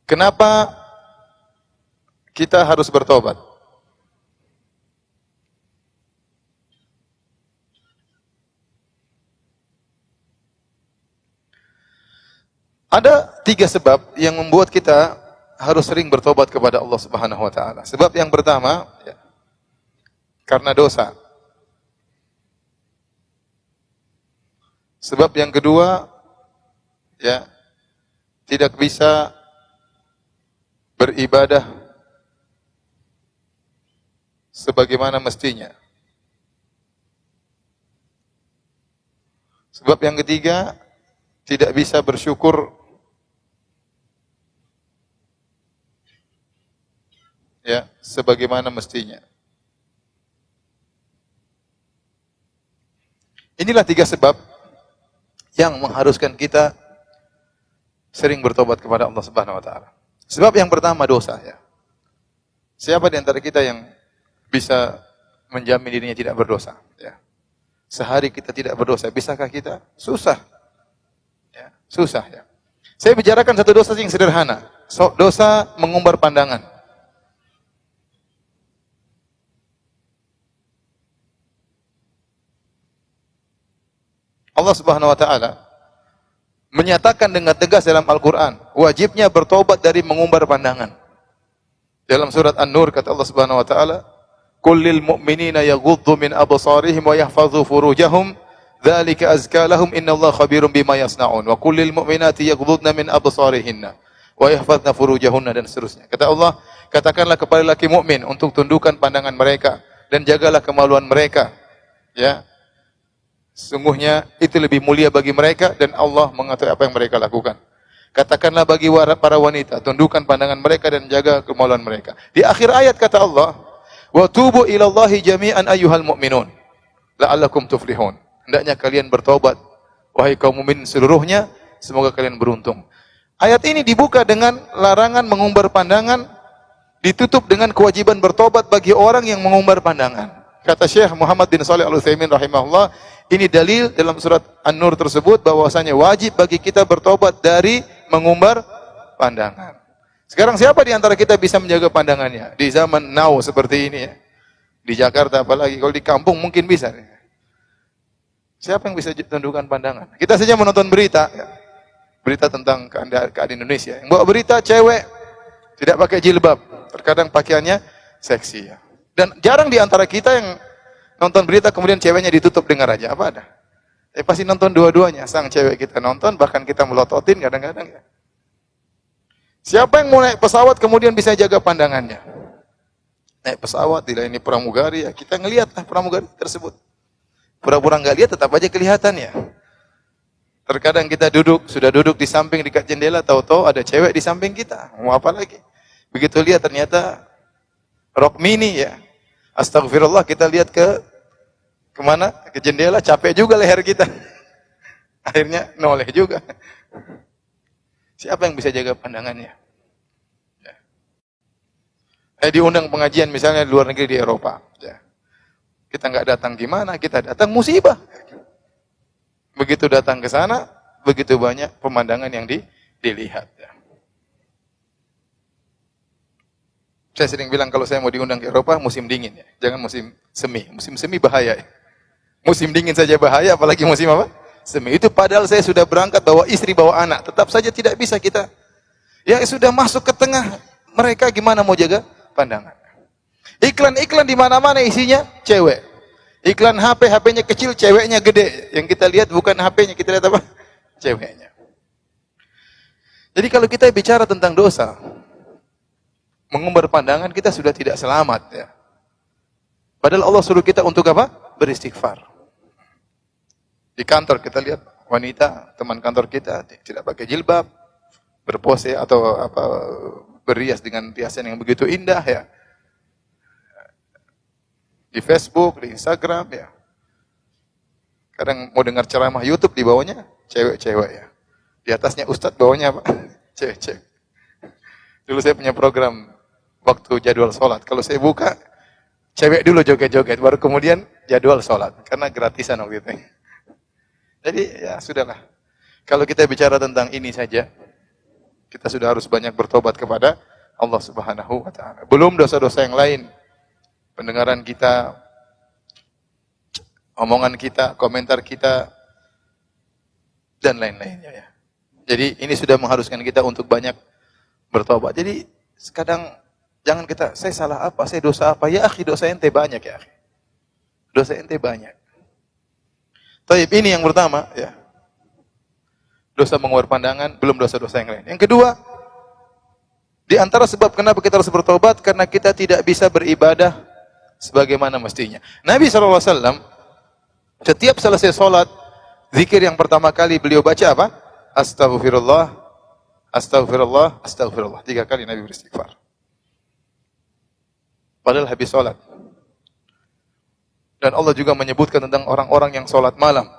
Kenapa kita harus bertobat? Ada 3 sebab yang membuat kita harus sering bertobat kepada Allah Subhanahu wa taala. Sebab yang pertama, ya, karena dosa. Sebab yang kedua, ya, tidak bisa beribadah sebagaimana mestinya. Sebab yang ketiga, tidak bisa bersyukur, ya, sebagaimana mestinya. Inilah 3 sebab yang mengharuskan kita sering bertobat kepada Allah Subhanahu wa taala. Sebab yang pertama dosa, ya. Siapa di antara kita yang bisa menjamin dirinya tidak berdosa, ya? Sehari kita tidak berdosa, bisakah kita? Susah. Ya, susah, ya. Saya bicarakan satu dosa yang sederhana. Dosa mengumbar pandangan. Allah Subhanahu wa taala menyatakan dengan tegas dalam Al-Qur'an, wajibnya bertobat dari mengumbar pandangan. Dalam surat An-Nur kata Allah Subhanahu wa taala, "Qul lil mu'minina yaghuddu min absarihim wa yahfazu furujahum, dzalika azka lahum innallaha khabirum bima yasnaun. Wa qul lil mu'minati yaghuddna min absarihinna wa yahfazna furujahunna," dan seterusnya. Kata Allah, katakanlah kepada laki mukmin untuk tundukkan pandangan mereka dan jagalah kemaluan mereka. Ya. Sungguhnya itu lebih mulia bagi mereka dan Allah mengetahui apa yang mereka lakukan. Katakanlah bagi para wanita, tundukkan pandangan mereka dan jaga kemaluan mereka. Di akhir ayat kata Allah, "Wa tubu ilallahi jami'an ayyuhal mu'minun la'allakum tuflihun." Hendaknya kalian bertobat, wahai kaum mukmin seluruhnya, semoga kalian beruntung. Ayat ini dibuka dengan larangan mengumbar pandangan, ditutup dengan kewajiban bertobat bagi orang yang mengumbar pandangan. Kata Syekh Muhammad bin Shalih Al-Utsaimin rahimahullah, ini dalil dalam surat An-Nur tersebut bahwasanya wajib bagi kita bertobat dari mengumbar pandangan. Sekarang siapa di antara kita bisa menjaga pandangannya di zaman now seperti ini, ya? Di Jakarta apalagi, kalau di kampung mungkin bisa. Siapa yang bisa tundukkan pandangan? Kita saja menonton berita, ya. Berita tentang keadaan Indonesia. Yang bawa berita cewek tidak pakai jilbab, terkadang pakaiannya seksi, ya. Dan jarang di antara kita yang nonton berita kemudian ceweknya ditutup dengan raja. Apa ada? Pasti nonton dua-duanya. Sang cewek kita nonton, bahkan kita melototin kadang-kadang, ya. Siapa yang mau naik pesawat kemudian bisa jaga pandangannya? Naik pesawat, dilayani pramugari, ya. Kita ngelihatlah pramugari tersebut. Pura-pura nggak lihat, tetap aja kelihatan, ya. Terkadang kita sudah duduk di samping dekat jendela, tahu-tahu ada cewek di samping kita. Mau apa lagi? Begitu lihat ternyata rok mini, ya. Astagfirullah, kita lihat kemana? Ke jendela, capek juga leher kita. Akhirnya noleh juga. Siapa yang bisa jaga pandangannya? Ya. Diundang pengajian misalnya di luar negeri, di Eropa. Ya. Kita nggak datang gimana? Kita datang musibah. Begitu datang ke sana, begitu banyak pemandangan yang dilihat. Ya. Saya sering bilang kalau saya mau diundang ke Eropa, musim dingin, ya. Jangan musim semi. Musim semi bahaya, ya. Musim dingin saja bahaya, apalagi musim apa? Semi. Itu padahal saya sudah berangkat bawa istri, bawa anak. Tetap saja tidak bisa kita. Ya sudah masuk ke tengah mereka, gimana mau jaga pandangan? Iklan-iklan di mana-mana isinya cewek. Iklan HP, HP-nya kecil, ceweknya gede. Yang kita lihat bukan HP-nya, kita lihat apa? Ceweknya. Jadi kalau kita bicara tentang dosa, mengumbar pandangan, kita sudah tidak selamat, ya. Padahal Allah suruh kita untuk apa? Beristighfar. Di kantor kita lihat wanita, teman kantor kita tidak pakai jilbab, berpose atau apa, berhias dengan hiasan yang begitu indah, ya. Di Facebook, di Instagram, ya. Kadang mau dengar ceramah YouTube, di bawahnya cewek-cewek, ya. Di atasnya ustadz, bawahnya apa? Cewek-cewek. Dulu saya punya program waktu jadwal sholat. Kalau saya buka, cewek dulu joget-joget, baru kemudian jadwal sholat. Karena gratisan waktu itu. Jadi ya sudahlah. Kalau kita bicara tentang ini saja, Kita sudah harus banyak bertobat kepada Allah Subhanahu wa taala. Belum dosa-dosa yang lain. Pendengaran kita, omongan kita, komentar kita, dan lain-lainnya ya. Jadi ini sudah mengharuskan kita untuk banyak bertobat. Jadi kadang jangan kita, saya salah apa, saya dosa apa? Ya akhi, dosa ente banyak ya akhi. Dosa ente banyak. Taib, ini yang pertama ya. Dosa mengubur pandangan, belum dosa-dosa yang lain. Yang kedua, di antara sebab kenapa kita harus bertobat, karena kita tidak bisa beribadah sebagaimana mestinya. Nabi SAW, setiap selesai sholat, zikir yang pertama kali beliau baca apa? Astaghfirullah, astaghfirullah, astaghfirullah. 3 kali Nabi beristighfar. Padahal habis sholat. Dan Allah juga menyebutkan tentang orang-orang yang sholat malam.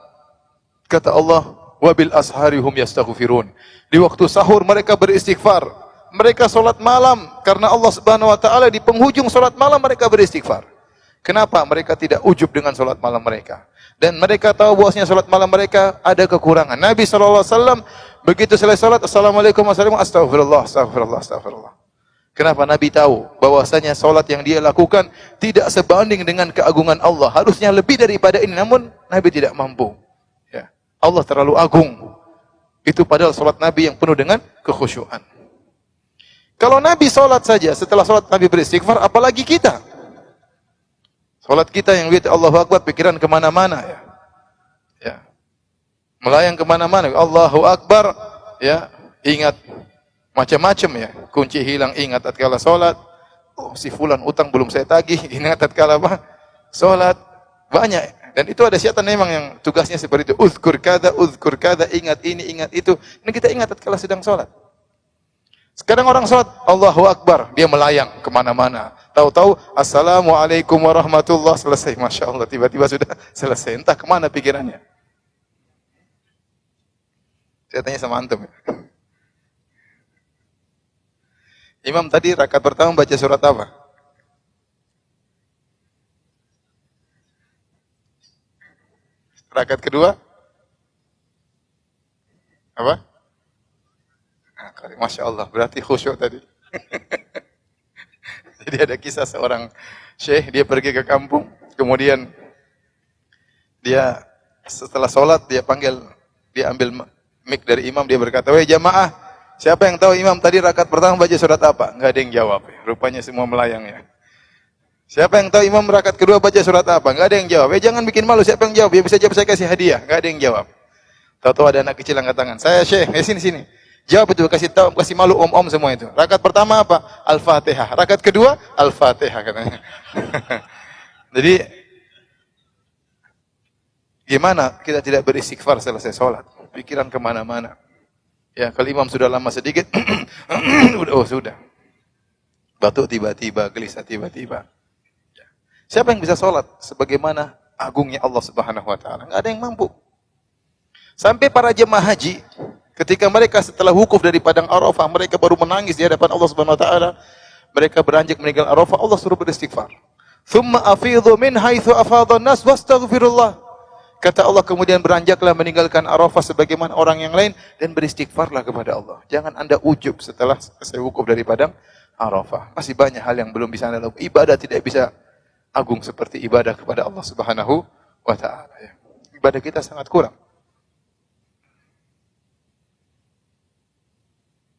Kata Allah, wabil asharihum yastaghfirun. Di waktu sahur mereka beristighfar. Mereka sholat malam karena Allah Subhanahu wa taala di penghujung sholat malam mereka beristighfar. Kenapa? Mereka tidak ujub dengan sholat malam mereka. Dan mereka tahu bahwasanya sholat malam mereka ada kekurangan. Nabi SAW begitu selesai sholat, Assalamualaikum warahmatullahi wabarakatuh, astagfirullah, astagfirullah, astagfirullah. Kenapa? Nabi tahu bahwasanya sholat yang dia lakukan tidak sebanding dengan keagungan Allah. Harusnya lebih daripada ini, namun Nabi tidak mampu. Ya. Allah terlalu agung. Itu padahal sholat Nabi yang penuh dengan kekhusyuan. Kalau Nabi sholat saja, setelah sholat Nabi beristighfar, apalagi kita. Sholat kita yang lihat Allahu Akbar, pikiran kemana-mana ya. Ya. Melayang kemana-mana, Allahu Akbar, ya, ingat macam-macam ya. Kunci hilang, ingat tatkala sholat. Oh, si fulan utang belum saya tagih, ingat tatkala apa? Sholat. Banyak. Dan itu ada syaitan memang yang tugasnya seperti itu. Uzkur kada, ingat ini, ingat itu. Ini kita ingat tatkala sedang sholat. Sekarang orang sholat, Allahu Akbar, dia melayang kemana-mana. Tahu-tahu, Assalamualaikum warahmatullahi wabarakatuh, selesai. Masya Allah, tiba-tiba sudah selesai. Entah kemana pikirannya. Saya tanya sama antum. Imam tadi rakaat pertama baca surat apa? Rakaat kedua? Apa? Masya Allah, berarti khusyuk tadi. Jadi ada kisah seorang syekh, dia pergi ke kampung, kemudian dia setelah sholat, dia ambil mic dari imam, dia berkata, weh jamaah, siapa yang tahu imam tadi rakaat pertama baca surat apa? Enggak ada yang jawab, rupanya semua melayang ya. Siapa yang tahu imam rakaat kedua baca surat apa? Enggak ada yang jawab. Jangan bikin malu, siapa yang jawab? Ya bisa jawab, saya kasih hadiah. Enggak ada yang jawab. Tahu-tahu ada anak kecil angkat tangan. Saya syekh, sini. Jawab itu, kasih malu om-om semua itu. Rakaat pertama apa? Al-Fatihah. Rakaat kedua, Al-Fatihah katanya. Jadi, gimana kita tidak beristighfar selesai sholat? Pikiran kemana-mana. Ya, kalau imam sudah lama sedikit, sudah. Batuk tiba-tiba, gelisah tiba-tiba. Siapa yang bisa sholat? Sebagaimana agungnya Allah Subhanahu wa ta'ala. Nggak ada yang mampu. Sampai para jemaah haji, ketika mereka setelah wukuf dari padang Arafah, mereka baru menangis di hadapan Allah Subhanahu wa taala. Mereka beranjak meninggal Arafah, Allah suruh beristighfar. Tsumma afidhu min haitsu afadhan nas wastaghfirullah. Kata Allah, kemudian beranjaklah meninggalkan Arafah sebagaimana orang yang lain dan beristighfarlah kepada Allah. Jangan Anda ujub setelah selesai wukuf dari padang Arafah. Masih banyak hal yang belum bisa Anda lakukan. Ibadah tidak bisa agung seperti ibadah kepada Allah Subhanahu wa taala ya. Ibadah kita sangat kurang.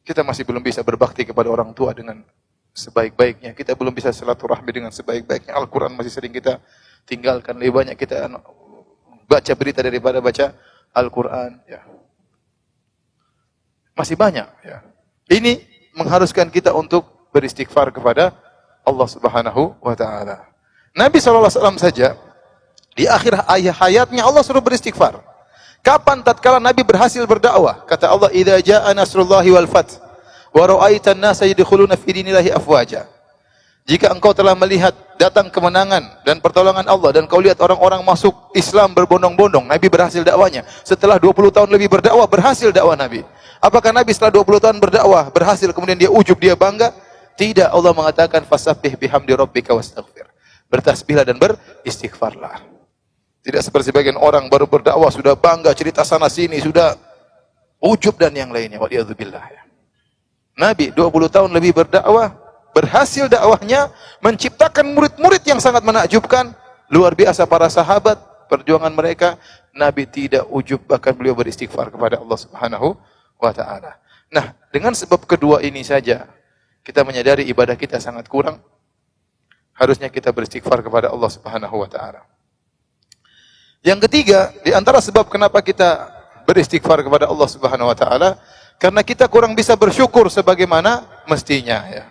Kita masih belum bisa berbakti kepada orang tua dengan sebaik-baiknya. Kita belum bisa silaturahmi dengan sebaik-baiknya. Al-Quran masih sering kita tinggalkan. Lebih banyak kita baca berita daripada baca Al-Quran. Ya. Masih banyak. Ya. Ini mengharuskan kita untuk beristighfar kepada Allah Subhanahu wa ta'ala. Nabi SAW saja, di akhir hayatnya Allah suruh beristighfar. Kapan tatkala Nabi berhasil berdakwah? Kata Allah, "Idza jaa nasrullahi wal fath wa ra'aitan nasa yadkhuluna fi dinillahi afwaja." Jika engkau telah melihat datang kemenangan dan pertolongan Allah dan kau lihat orang-orang masuk Islam berbondong-bondong, Nabi berhasil dakwanya. Setelah 20 tahun lebih berdakwah, berhasil dakwah Nabi. Apakah Nabi setelah 20 tahun berdakwah berhasil kemudian dia ujub, dia bangga? Tidak. Allah mengatakan fasabbih bihamdi rabbika wastaghfir. Bertasbihlah dan beristighfarlah. Tidak seperti sebagian orang baru berdakwah sudah bangga cerita sana sini, sudah ujub dan yang lainnya. Waliyadzubillah ya. Nabi 20 tahun lebih berdakwah, berhasil dakwahnya, menciptakan murid-murid yang sangat menakjubkan, luar biasa para sahabat, perjuangan mereka. Nabi tidak ujub, bahkan beliau beristighfar kepada Allah Subhanahu wa taala. Nah, dengan sebab kedua ini saja kita menyadari ibadah kita sangat kurang. Harusnya kita beristighfar kepada Allah Subhanahu wa taala. Yang ketiga, di antara sebab kenapa kita beristighfar kepada Allah Subhanahu wa taala, karena kita kurang bisa bersyukur sebagaimana mestinya, ya.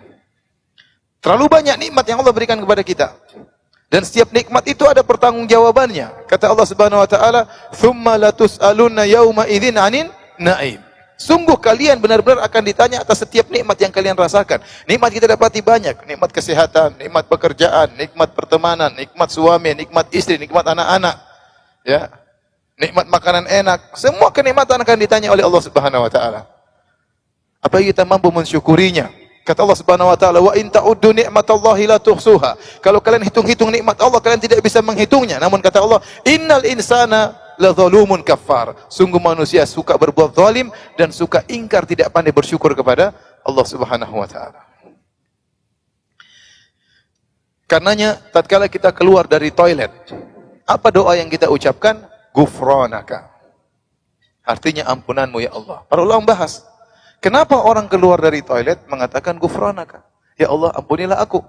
Terlalu banyak nikmat yang Allah berikan kepada kita. Dan setiap nikmat itu ada pertanggungjawabannya. Kata Allah Subhanahu wa taala, "Tsumma latus'alunna yauma idzin 'anin na'im." Sungguh kalian benar-benar akan ditanya atas setiap nikmat yang kalian rasakan. Nikmat kita dapati banyak, nikmat kesehatan, nikmat pekerjaan, nikmat pertemanan, nikmat suami, nikmat istri, nikmat anak-anak. Ya. Nikmat makanan enak, semua kenikmatan akan ditanya oleh Allah Subhanahu wa taala. Apa kita mampu mensyukurinya? Kata Allah Subhanahu wa taala, "Wa in ta'uddu ni'matallahi la tuhsuha." Kalau kalian hitung-hitung nikmat Allah, kalian tidak bisa menghitungnya. Namun kata Allah, "Innal insana la zalumun kafar." Sungguh manusia suka berbuat zalim dan suka ingkar, tidak pandai bersyukur kepada Allah Subhanahu wa taala. Karenanya tatkala kita keluar dari toilet, apa doa yang kita ucapkan? Ghufranaka. Artinya ampunanmu ya Allah. Para ulama bahas, kenapa orang keluar dari toilet mengatakan ghufranaka? Ya Allah, ampunilah aku.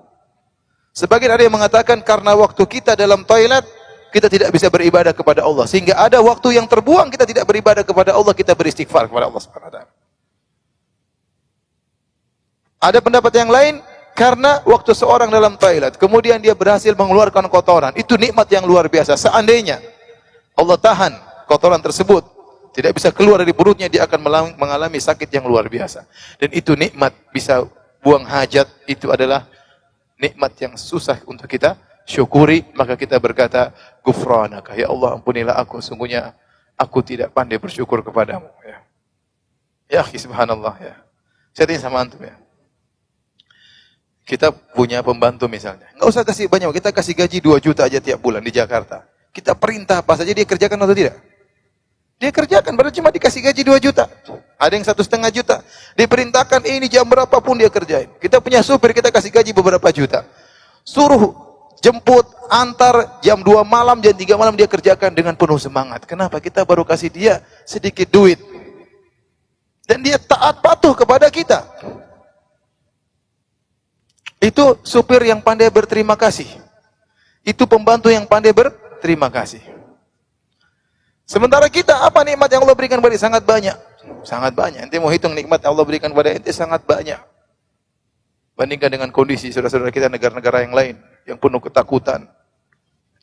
Sebagian ada yang mengatakan karena waktu kita dalam toilet kita tidak bisa beribadah kepada Allah, sehingga ada waktu yang terbuang kita tidak beribadah kepada Allah, kita beristighfar kepada Allah Subhanahu wa taala. Ada pendapat yang lain, karena waktu seorang dalam toilet kemudian dia berhasil mengeluarkan kotoran, itu nikmat yang luar biasa. Seandainya Allah tahan kotoran tersebut, tidak bisa keluar dari perutnya, dia akan mengalami sakit yang luar biasa. Dan itu nikmat, bisa buang hajat, itu adalah nikmat yang susah untuk kita syukuri. Maka kita berkata, Ghufranaka, ya Allah ampunilah aku, sungguhnya aku tidak pandai bersyukur kepadamu. Ya akhi, subhanallah, ya. Saya tanya sama antum, ya. Kita punya pembantu misalnya, nggak usah kasih banyak, kita kasih gaji 2 juta aja tiap bulan di Jakarta. Kita perintah apa saja dia kerjakan atau tidak? Dia kerjakan, baru cuma dikasih gaji 2 juta. Ada yang 1,5 juta. Diperintahkan ini jam berapapun dia kerjain. Kita punya supir, kita kasih gaji beberapa juta. Suruh jemput, antar, jam 2 malam, jam 3 malam dia kerjakan dengan penuh semangat. Kenapa? Kita baru kasih dia sedikit duit. Dan dia taat patuh kepada kita. Itu supir yang pandai berterima kasih. Itu pembantu yang pandai berterima kasih. Sementara kita, apa nikmat yang Allah berikan kepada kita? Sangat banyak. Sangat banyak. Ente mau hitung nikmat yang Allah berikan kepada ente, sangat banyak. Bandingkan dengan kondisi saudara-saudara kita negara-negara yang lain, yang penuh ketakutan.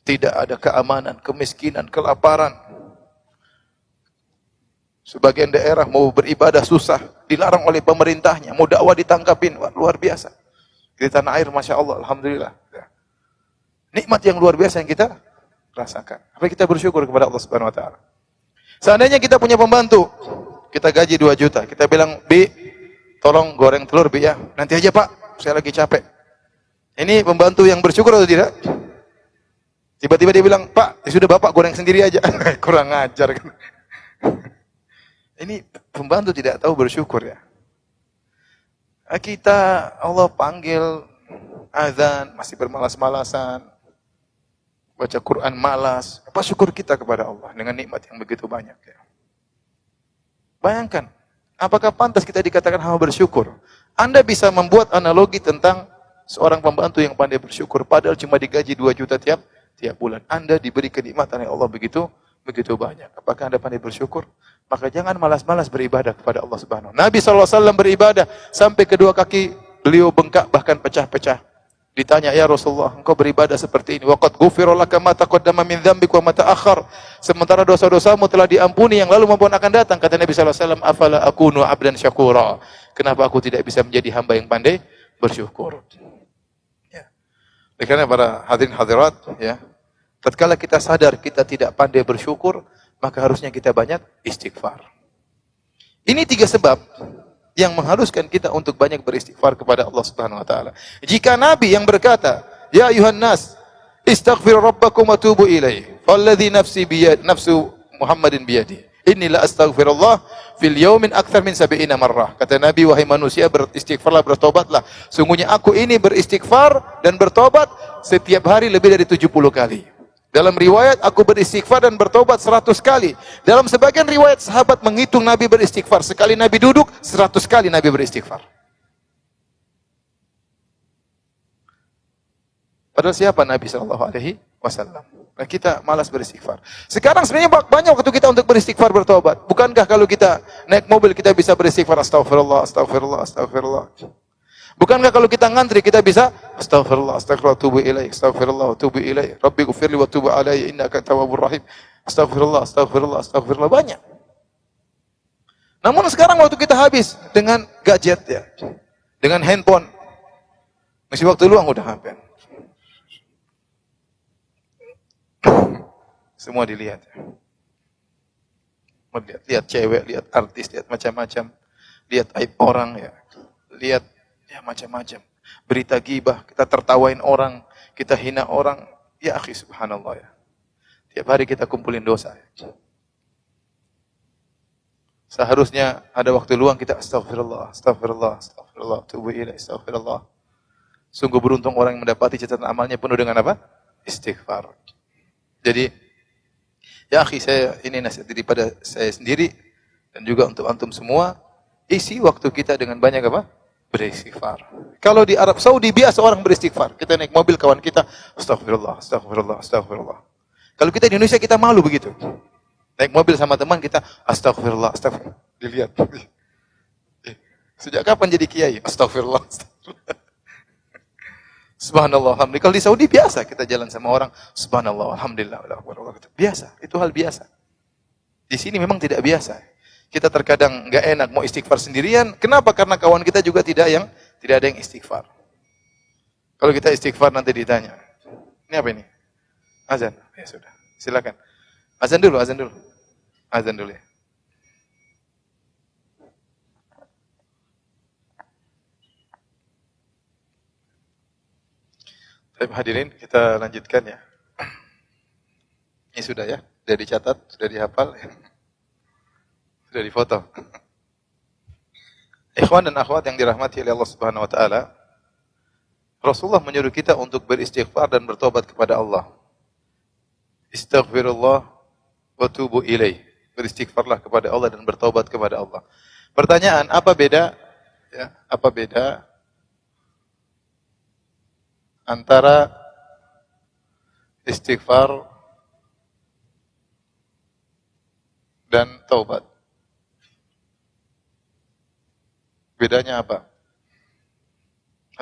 Tidak ada keamanan, kemiskinan, kelaparan. Sebagian daerah mau beribadah susah, dilarang oleh pemerintahnya. Mau dakwah ditangkapin, wah, luar biasa. Di tanah air, Masya Allah, Alhamdulillah. Nikmat yang luar biasa yang kita rasakan. Apa kita bersyukur kepada Allah Subhanahu wa taala? Seandainya kita punya pembantu, kita gaji 2 juta, kita bilang, "Bi, tolong goreng telur, Bi ya. Nanti aja, Pak, saya lagi capek." Ini pembantu yang bersyukur atau tidak? Tiba-tiba dia bilang, "Pak, ya sudah Bapak goreng sendiri aja." Kurang ajar kan. Ini pembantu tidak tahu bersyukur, ya. Kita Allah panggil azan masih bermalas-malasan. Baca Quran malas. Apa syukur kita kepada Allah dengan nikmat yang begitu banyak, ya. Bayangkan, apakah pantas kita dikatakan hamba bersyukur? Anda bisa membuat analogi tentang seorang pembantu yang pandai bersyukur, padahal cuma digaji 2 juta tiap bulan. Anda diberi kenikmatan oleh Allah begitu banyak. Apakah Anda pandai bersyukur? Maka jangan malas-malas beribadah kepada Allah Subhanahu wa taala. Nabi SAW beribadah sampai kedua kaki beliau bengkak, bahkan pecah-pecah. Ditanya, "Ya Rasulullah, engkau beribadah seperti ini, waqad ghufira laka ma taqaddama min dzambika wa ma ta'akhkhar." Sementara dosa-dosamu telah diampuni yang lalu maupun akan datang. Kata Nabi sallallahu alaihi wasallam, "Afala akunu 'abdan syakura?" Kenapa aku tidak bisa menjadi hamba yang pandai bersyukur? Ya. Karena para hadirin hadirat, ya, tatkala kita sadar kita tidak pandai bersyukur, maka harusnya kita banyak istighfar. Ini 3 sebab yang mengharuskan kita untuk banyak beristighfar kepada Allah Subhanahu wa taala. Jika Nabi yang berkata, "Ya ayuhan nas, istaghfiru rabbakum wa tubu ilaihi, falladzi nafsu Muhammadin biyadi." Inilah astaghfirullah fil yaumin akthar min 70 marrah. Kata Nabi, wahai manusia, beristighfarlah, bertobatlah. Sungguhnya aku ini beristighfar dan bertobat setiap hari lebih dari 70 kali. Dalam riwayat, aku beristighfar dan bertobat 100 kali. Dalam sebagian riwayat, sahabat menghitung Nabi beristighfar. Sekali Nabi duduk, 100 kali Nabi beristighfar. Padahal siapa Nabi SAW? Nah, kita malas beristighfar. Sekarang sebenarnya banyak waktu kita untuk beristighfar, bertobat. Bukankah kalau kita naik mobil kita bisa beristighfar, astagfirullah, astagfirullah, astagfirullah. Bukankah kalau kita ngantri kita bisa astagfirullah, astagfirullah, tubu ilaih, astagfirullah, tubu ilaih, rabbi gufirli wa tubu alayya innaka tawwabur rahim. Astagfirullah, astagfirullah, astagfirullah, banyak. Namun sekarang waktu kita habis dengan gadget ya, dengan handphone. Masih waktu luang udah hampir. Semua dilihat. Lihat cewek, lihat artis, lihat macam-macam. Lihat aib orang ya. Lihat ya macam-macam. Berita gibah, kita tertawain orang, kita hina orang. Ya akhi, subhanallah ya. Tiap hari kita kumpulin dosa. Seharusnya ada waktu luang kita astagfirullah, astagfirullah, astagfirullah, tubu ilaih, astagfirullah. Sungguh beruntung orang yang mendapati catatan amalnya penuh dengan apa? Istighfar. Jadi, ya akhi, saya ini nasihat daripada saya sendiri dan juga untuk antum semua, isi waktu kita dengan banyak apa? Beristighfar. Kalau di Arab Saudi biasa orang beristighfar. Kita naik mobil kawan kita, astagfirullah, astagfirullah, astagfirullah. Kalau kita di Indonesia kita malu begitu. Naik mobil sama teman kita, astagfirullah, astagfirullah. Dilihat. Sejak kapan jadi kiai? Astagfirullah, astagfirullah. Subhanallah, alhamdulillah. Kalau di Saudi biasa kita jalan sama orang, subhanallah, alhamdulillah, biasa, itu hal biasa. Di sini memang tidak biasa. Kita terkadang nggak enak mau istighfar sendirian. Kenapa? Karena kawan kita juga tidak ada yang istighfar. Kalau kita istighfar nanti ditanya, ini apa ini? Azan. Ya sudah, silakan. Azan dulu, azan dulu. Azan dulu ya. Baik, hadirin, kita lanjutkan ya. Ini sudah ya, sudah dicatat, sudah dihafal, sudah difoto. Ikhwan dan akhwat yang dirahmati oleh Allah Subhanahu wa taala, Rasulullah menyuruh kita untuk beristighfar dan bertobat kepada Allah. Istaghfirullah wa tubu ilaih. Beristighfarlah kepada Allah dan bertobat kepada Allah. Pertanyaan, apa beda? Ya, apa beda antara istighfar dan taubat? Bedanya apa?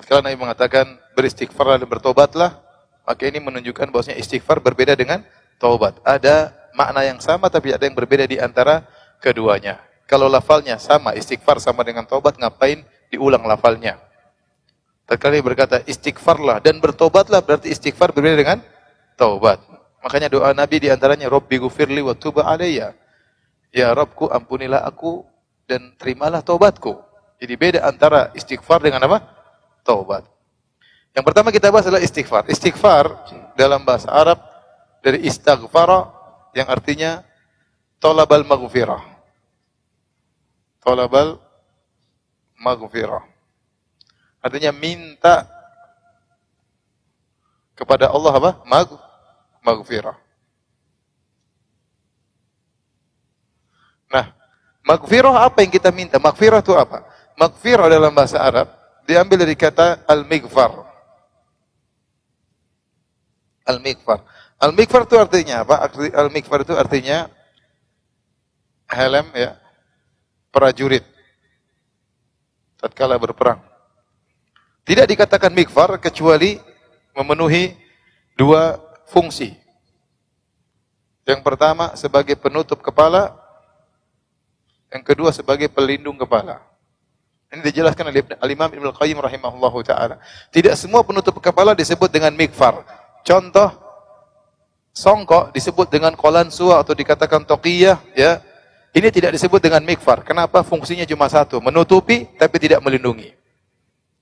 Kalau Nabi mengatakan beristighfarlah dan bertobatlah, maka ini menunjukkan bahwasanya istighfar berbeda dengan taubat. Ada makna yang sama tapi ada yang berbeda di antara keduanya. Kalau lafalnya sama, istighfar sama dengan taubat, ngapain diulang lafalnya? Terkali berkata istighfarlah dan bertobatlah, berarti istighfar berbeda dengan taubat. Makanya doa Nabi di antaranya, Rabbi gufirli wa tuba alayya. Ya Rabbku, ampunilah aku dan terimalah taubatku. Jadi beda antara istighfar dengan apa? Taubat. Yang pertama kita bahas adalah istighfar. Istighfar dalam bahasa Arab dari istaghfara yang artinya talabal maghfirah. Talabal maghfirah. Artinya minta kepada Allah apa? Maghfirah. Nah, maghfirah apa yang kita minta? Maghfirah itu apa? Maghfirah dalam bahasa Arab diambil dari kata al-mighfar. Al-mighfar. Al-mighfar itu artinya apa? Al-mighfar itu artinya helm ya, prajurit tatkala berperang. Tidak dikatakan mighfar kecuali memenuhi dua fungsi. Yang pertama sebagai penutup kepala, yang kedua sebagai pelindung kepala. Ini dijelaskan oleh Al-Imam Ibnu Al-Qayyim rahimahullahu taala. Tidak semua penutup kepala disebut dengan mighfar. Contoh, songkok disebut dengan qalansuwa atau dikatakan toqiyah, ya. Ini tidak disebut dengan mighfar. Kenapa? Fungsinya cuma satu, menutupi tapi tidak melindungi.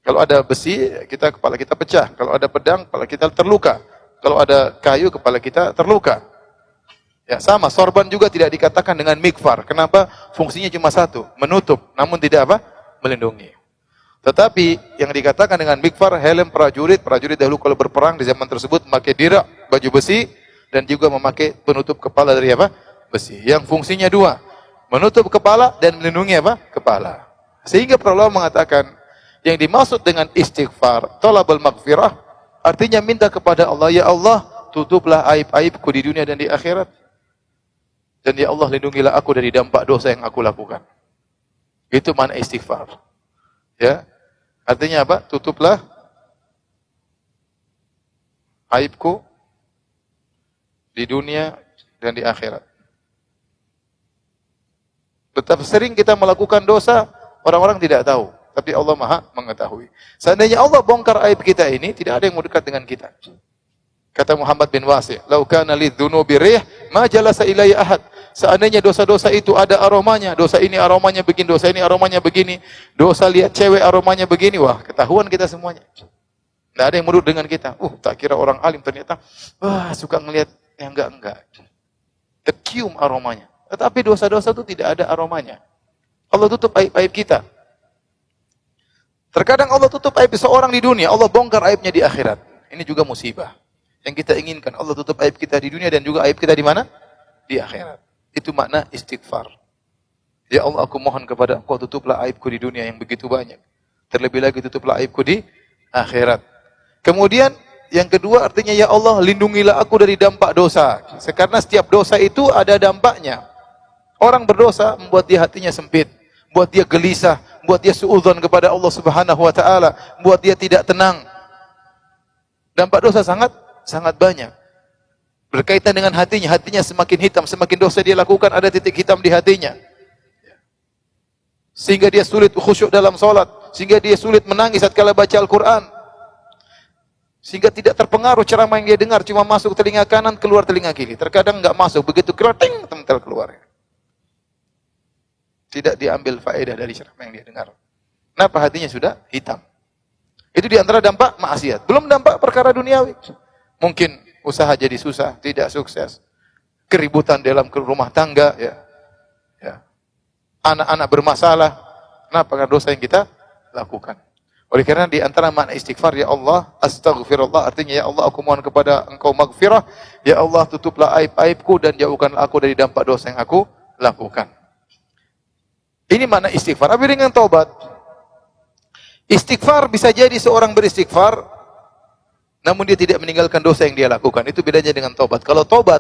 Kalau ada besi, kepala kita pecah. Kalau ada pedang, kepala kita terluka. Kalau ada kayu, kepala kita terluka. Ya, sama, sorban juga tidak dikatakan dengan mikfar. Kenapa? Fungsinya cuma satu, menutup, namun tidak apa? Melindungi. Tetapi yang dikatakan dengan mikfar, helm prajurit, prajurit dahulu kalau berperang di zaman tersebut memakai dirak, baju besi, dan juga memakai penutup kepala dari apa? Besi. Yang fungsinya dua, menutup kepala dan melindungi apa? Kepala. Sehingga para ulama mengatakan, yang dimaksud dengan istighfar, thalabul maghfirah, artinya minta kepada Allah, ya Allah, tutuplah aib-aibku di dunia dan di akhirat. Dan ya Allah, lindungilah aku dari dampak dosa yang aku lakukan. Itu makna istighfar. Ya. Artinya apa? Tutuplah aibku di dunia dan di akhirat. Betapa sering kita melakukan dosa, orang-orang tidak tahu. Tapi Allah Maha mengetahui. Seandainya Allah bongkar aib kita ini, tidak ada yang mau dekat dengan kita. Kata Muhammad bin Wasi', "Lau kana lidzunubi rih, ma jalasa ilayya ahad." Seandainya dosa-dosa itu ada aromanya, dosa ini aromanya begini, dosa ini aromanya begini, dosa lihat cewek aromanya begini, wah, ketahuan kita semuanya. Tidak ada yang mau duduk dengan kita. Tak kira orang alim, ternyata suka ngelihat yang enggak. Tercium aromanya. Tetapi dosa-dosa itu tidak ada aromanya. Allah tutup aib-aib kita. Terkadang Allah tutup aib seorang di dunia, Allah bongkar aibnya di akhirat. Ini juga musibah. Yang kita inginkan, Allah tutup aib kita di dunia dan juga aib kita di mana? Di akhirat. Itu makna istighfar. Ya Allah, aku mohon kepada Engkau, tutuplah aibku di dunia yang begitu banyak. Terlebih lagi tutuplah aibku di akhirat. Kemudian yang kedua artinya, ya Allah, lindungilah aku dari dampak dosa. Karena setiap dosa itu ada dampaknya. Orang berdosa membuat dia hatinya sempit, membuat dia gelisah, membuat dia suudzon kepada Allah Subhanahu wa taala, membuat dia tidak tenang. Dampak dosa sangat banyak. Berkaitan dengan hatinya semakin hitam, semakin dosa dia lakukan, ada titik hitam di hatinya. Sehingga dia sulit khusyuk dalam salat, sehingga dia sulit menangis tatkala baca Al-Qur'an. Sehingga tidak terpengaruh ceramah yang dia dengar, cuma masuk telinga kanan, keluar telinga kiri. Terkadang enggak masuk, begitu keluar, ting, temtel keluar. Tidak diambil faedah dari ceramah yang dia dengar. Kenapa? Hatinya sudah hitam. Itu di antara dampak maksiat. Belum dampak perkara duniawi. Mungkin usaha jadi susah, tidak sukses. Keributan dalam rumah tangga, ya. Anak-anak bermasalah. Kenapa? Karena dosa yang kita lakukan. Oleh karena di antara makna istighfar, ya Allah, astaghfirullah, artinya ya Allah, aku mohon kepada Engkau maghfirah. Ya Allah, tutuplah aib-aibku dan jauhkanlah aku dari dampak dosa yang aku lakukan. Ini makna istighfar. Apa dengan taubat? Istighfar bisa jadi seorang beristighfar, namun dia tidak meninggalkan dosa yang dia lakukan. Itu bedanya dengan taubat. Kalau taubat,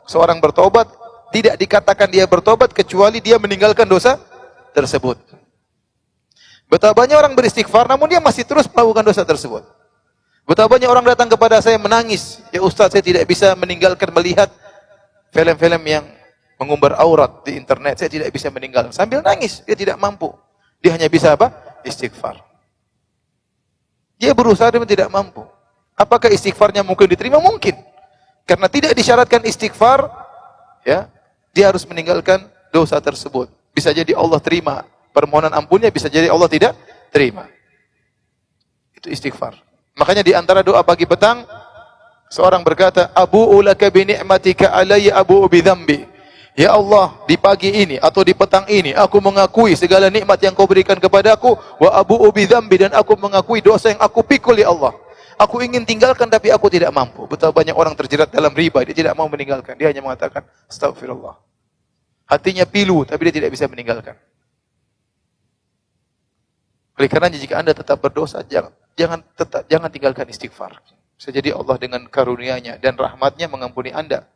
seorang bertobat, tidak dikatakan dia bertobat kecuali dia meninggalkan dosa tersebut. Betapa banyak orang beristighfar, namun dia masih terus melakukan dosa tersebut. Betapa banyak orang datang kepada saya menangis, ya Ustaz, saya tidak bisa meninggalkan melihat film-film yang mengumbar aurat di internet, saya tidak bisa meninggalkan. Sambil nangis, dia tidak mampu. Dia hanya bisa apa? Istighfar. Dia berusaha dan tidak mampu. Apakah istighfarnya mungkin diterima? Mungkin. Karena tidak disyaratkan istighfar, ya, dia harus meninggalkan dosa tersebut. Bisa jadi Allah terima permohonan ampunnya, bisa jadi Allah tidak terima. Itu istighfar. Makanya di antara doa pagi petang, seorang berkata, Abu'u laka bi ni'matika alayya abu'u bi dzambi. Ya Allah, di pagi ini atau di petang ini, aku mengakui segala nikmat yang Kau berikan kepadaku, wa abu'u bi dzambi, dan aku mengakui dosa yang aku pikul, ya Allah. Aku ingin tinggalkan tapi aku tidak mampu. Betapa banyak orang terjerat dalam riba, dia tidak mau meninggalkan. Dia hanya mengatakan, astagfirullah. Hatinya pilu, tapi dia tidak bisa meninggalkan. Oleh karena jika Anda tetap berdosa, jangan tinggalkan istighfar. Bisa jadi Allah dengan karunia-Nya dan rahmat-Nya mengampuni Anda.